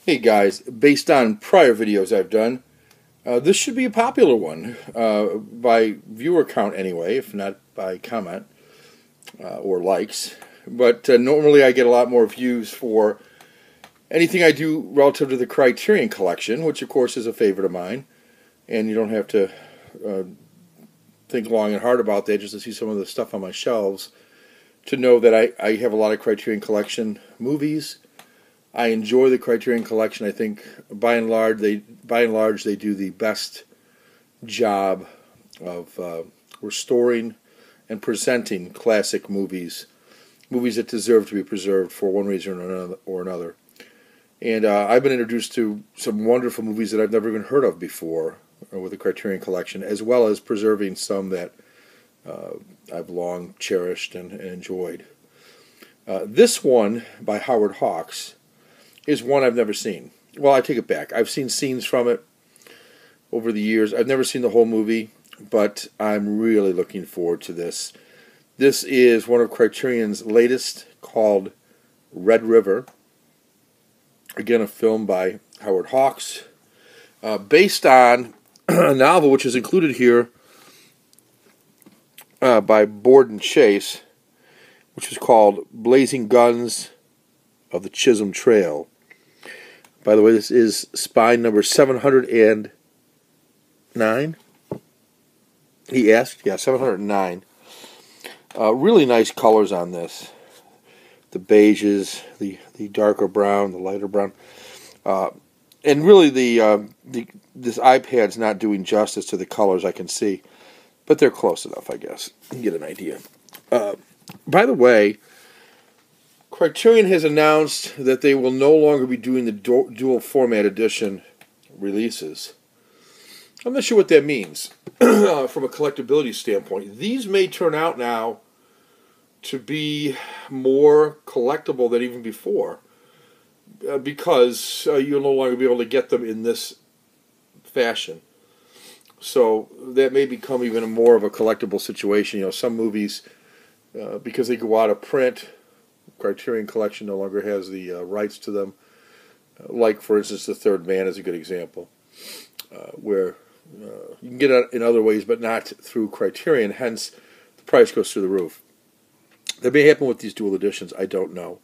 Hey guys, based on prior videos I've done, this should be a popular one, by viewer count anyway, if not by comment or likes. But normally I get a lot more views for anything I do relative to the Criterion collection, which of course is a favorite of mine. And you don't have to think long and hard about that just to see some of the stuff on my shelves to know that I have a lot of Criterion collection movies. I enjoy the Criterion collection. I think by and large they do the best job of restoring and presenting classic movies that deserve to be preserved for one reason or another. And I've been introduced to some wonderful movies that I've never even heard of before with the Criterion collection, as well as preserving some that I've long cherished and enjoyed. This one by Howard Hawks is one I've never seen. Well, I take it back. I've seen scenes from it over the years. I've never seen the whole movie, but I'm really looking forward to this. This is one of Criterion's latest, called Red River. Again, a film by Howard Hawks, based on a novel which is included here by Borden Chase, which is called Blazing Guns of the Chisholm Trail. By the way, this is spine number 709. He asked? Yeah, 709. Really nice colors on this. The beiges, the darker brown, the lighter brown. And really this iPad's not doing justice to the colors I can see. But they're close enough, I guess. You can get an idea. By the way, Criterion has announced that they will no longer be doing the dual format edition releases. I'm not sure what that means from a collectability standpoint. These may turn out now to be more collectible than even before because you'll no longer be able to get them in this fashion. So that may become even more of a collectible situation. You know, some movies, because they go out of print, Criterion Collection no longer has the rights to them. Like, for instance, The Third Man is a good example, where you can get it in other ways, but not through Criterion. Hence, the price goes through the roof. That may happen with these dual editions. I don't know,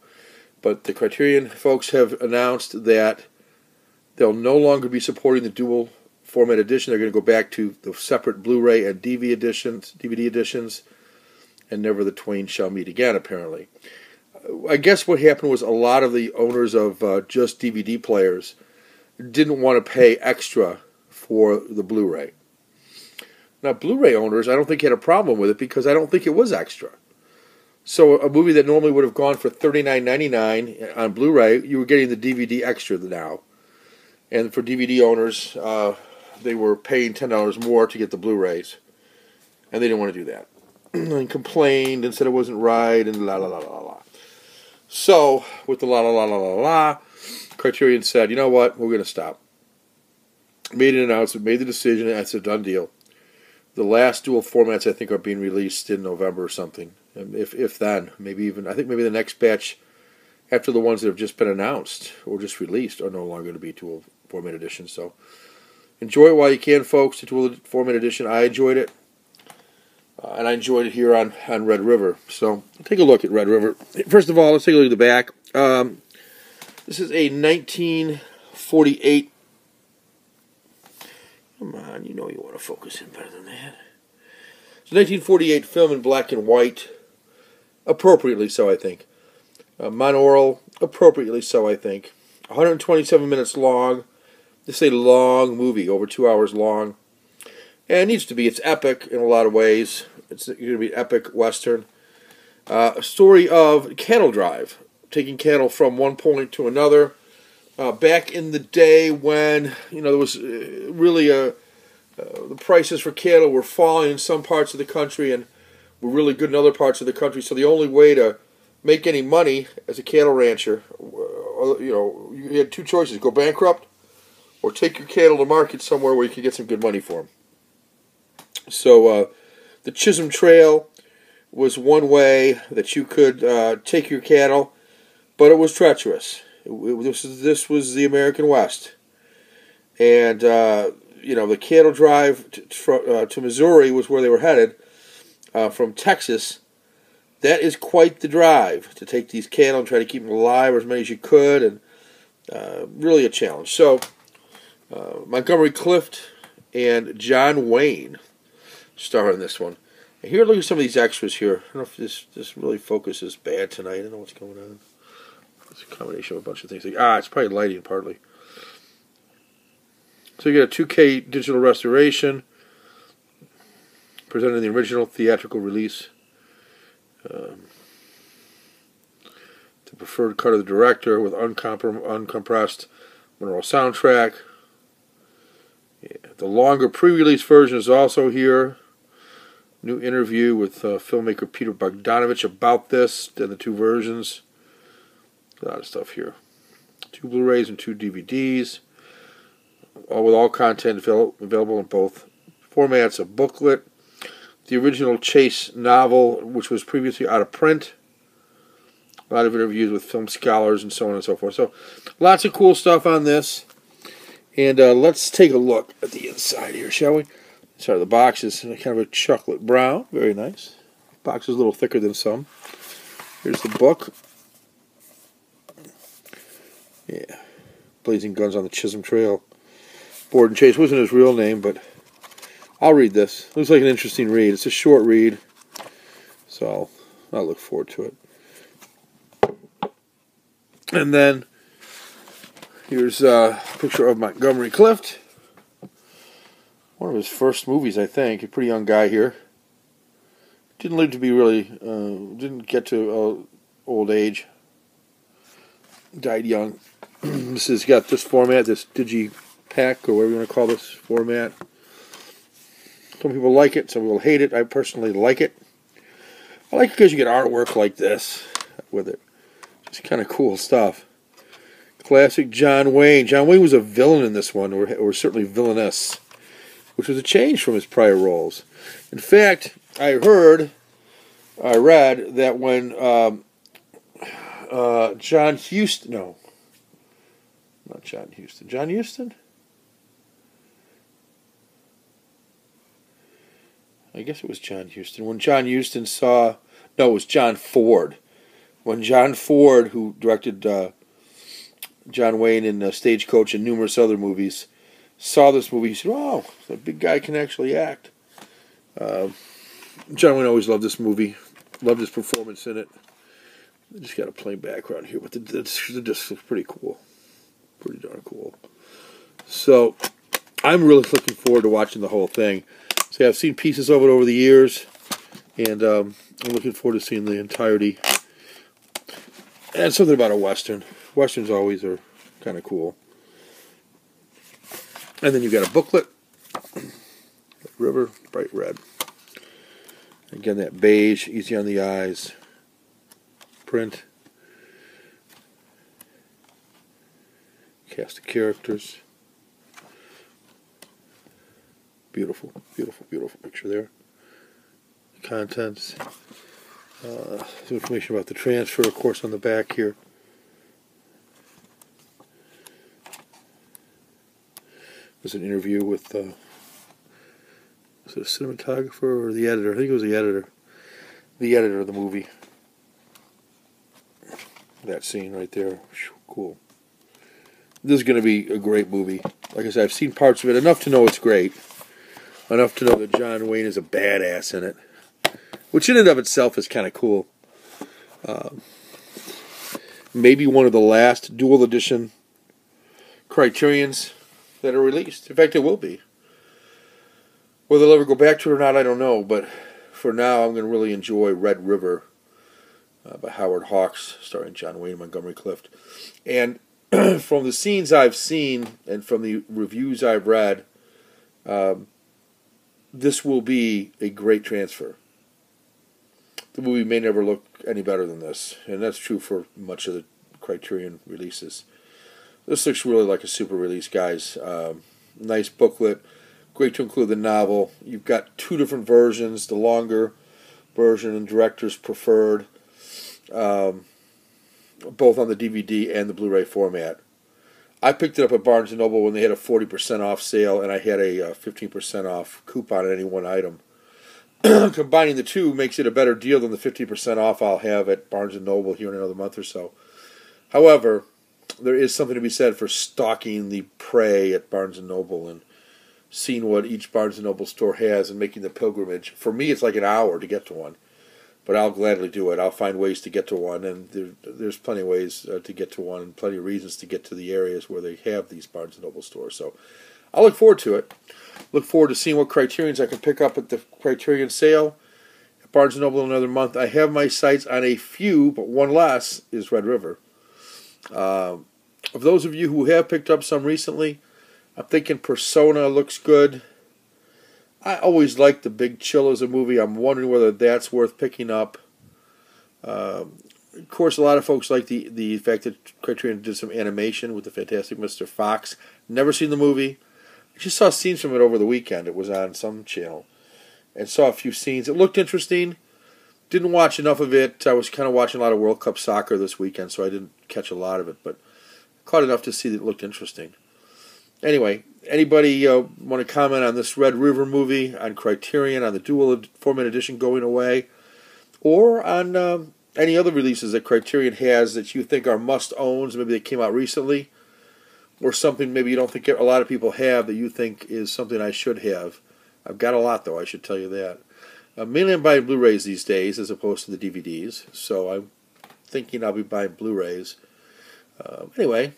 but the Criterion folks have announced that they'll no longer be supporting the dual format edition. They're going to go back to the separate Blu-ray and DVD editions, and never the twain shall meet again, apparently. I guess what happened was a lot of the owners of just DVD players didn't want to pay extra for the Blu-ray. Now, Blu-ray owners, I don't think had a problem with it because I don't think it was extra. So a movie that normally would have gone for $39.99 on Blu-ray, you were getting the DVD extra now. And for DVD owners, they were paying $10 more to get the Blu-rays. And they didn't want to do that. And complained and said it wasn't right and la la la la la. So, with the la la la la la la, Criterion said, you know what, we're going to stop. Made an announcement, made the decision, and it's a done deal. The last dual formats, I think, are being released in November or something. If then, maybe even, I think maybe the next batch, after the ones that have just been announced or just released, are no longer going to be dual format editions. So, enjoy it while you can, folks, the dual format edition. I enjoyed it. And I enjoyed it here on Red River. So, take a look at Red River. First of all, let's take a look at the back. This is a 1948. Come on, you know you want to focus in better than that. It's a 1948 film in black and white. Appropriately so, I think. Monaural, appropriately so, I think. 127 minutes long. This is a long movie, over 2 hours long. And it needs to be. It's epic in a lot of ways. It's going to be an epic Western. A story of cattle drive, taking cattle from one point to another. Back in the day when, you know, there was really the prices for cattle were falling in some parts of the country and were really good in other parts of the country. So the only way to make any money as a cattle rancher, you know, you had two choices: go bankrupt or take your cattle to market somewhere where you could get some good money for them. So the Chisholm Trail was one way that you could take your cattle, but it was treacherous. This was the American West, and the cattle drive to Missouri was where they were headed from Texas. That is quite the drive to take these cattle and try to keep them alive, or as many as you could, and really a challenge. So Montgomery Clift and John Wayne star in this one. And here, look at some of these extras here. I don't know if this really focus is bad tonight. I don't know what's going on. It's a combination of a bunch of things. It's probably lighting partly. So you get a 2K digital restoration, presented in the original theatrical release. The preferred cut of the director with uncompressed Monroe soundtrack. Yeah. The longer pre-release version is also here. New interview with filmmaker Peter Bogdanovich about this and the two versions. A lot of stuff here. 2 Blu-rays and 2 DVDs. All with all content available in both formats. A booklet. The original Chase novel, which was previously out of print. A lot of interviews with film scholars and so on and so forth. So, lots of cool stuff on this. And let's take a look at the inside here, shall we? Sorry, the box is kind of a chocolate brown. Very nice. The box is a little thicker than some. Here's the book. Yeah. Blazing Guns on the Chisholm Trail. Borden Chase wasn't his real name, but I'll read this. Looks like an interesting read. It's a short read, so I'll look forward to it. And then here's a picture of Montgomery Clift. One of his first movies, I think. A pretty young guy here. Didn't live to be really, didn't get to old age. Died young. This has got this format, this digipack, or whatever you want to call this format. Some people like it, some people hate it. I personally like it. I like it because you get artwork like this with it. Just kind of cool stuff. Classic John Wayne. John Wayne was a villain in this one, or certainly villainess, which was a change from his prior roles. In fact, I read that when John Huston, no, not John Huston, John Huston? I guess it was John Huston. When John Huston saw, no, it was John Ford. When John Ford, who directed John Wayne in Stagecoach and numerous other movies, saw this movie, he said, "Oh, that big guy can actually act." John Wayne always loved this movie, loved his performance in it. I just got a plain background here, but the disc looks pretty cool. Pretty darn cool. So, I'm really looking forward to watching the whole thing. See, I've seen pieces of it over the years, and I'm looking forward to seeing the entirety. And something about a Western. Westerns always are kind of cool. And then you've got a booklet. River, bright red. Again, that beige, easy on the eyes. Print. Cast of characters. Beautiful, beautiful, beautiful picture there. Contents. Some information about the transfer, of course, on the back here. There's an interview with, was it a cinematographer or the editor? I think it was the editor. The editor of the movie. That scene right there. Cool. This is going to be a great movie. Like I said, I've seen parts of it, enough to know it's great. Enough to know that John Wayne is a badass in it. Which in and of itself is kind of cool. Maybe one of the last dual edition Criterions that are released. In fact, it will be. Whether they'll ever go back to it or not, I don't know. But for now, I'm going to really enjoy Red River by Howard Hawks, starring John Wayne and Montgomery Clift. And from the scenes I've seen and from the reviews I've read, this will be a great transfer. The movie may never look any better than this, and that's true for much of the Criterion releases. This looks really like a super release, guys. Nice booklet. Great to include the novel. You've got 2 different versions, the longer version and director's preferred. both on the DVD and the Blu-ray format. I picked it up at Barnes & Noble when they had a 40% off sale, and I had a 15% off coupon on any one item. Combining the two makes it a better deal than the 50% off I'll have at Barnes & Noble here in another month or so. However, there is something to be said for stalking the prey at Barnes & Noble and seeing what each Barnes & Noble store has and making the pilgrimage. For me, it's like an hour to get to one, but I'll gladly do it. I'll find ways to get to one, and there's plenty of ways to get to one and plenty of reasons to get to the areas where they have these Barnes & Noble stores. So I'll look forward to it. Look forward to seeing what Criterions I can pick up at the Criterion sale at Barnes & Noble in another month. I have my sights on a few, but one less is Red River. Of those of you who have picked up some recently, I'm thinking Persona looks good. I always liked The Big Chill as a movie. I'm wondering whether that's worth picking up. Of course, a lot of folks like the fact that Criterion did some animation with the Fantastic Mr. Fox. Never seen the movie. I just saw scenes from it over the weekend. It was on some channel. And saw a few scenes. It looked interesting. Didn't watch enough of it. I was kind of watching a lot of World Cup soccer this weekend, so I didn't catch a lot of it. But caught enough to see that it looked interesting. Anyway, anybody want to comment on this Red River movie, on Criterion, on the dual format edition going away, or on any other releases that Criterion has that you think are must-owns, maybe they came out recently, or something maybe you don't think a lot of people have that you think is something I should have. I've got a lot, though, I should tell you that. Mainly I'm buying Blu-rays these days as opposed to the DVDs, so I'm thinking I'll be buying Blu-rays. Anyway,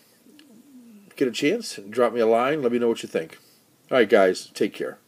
get a chance, drop me a line, let me know what you think. All right, guys, take care.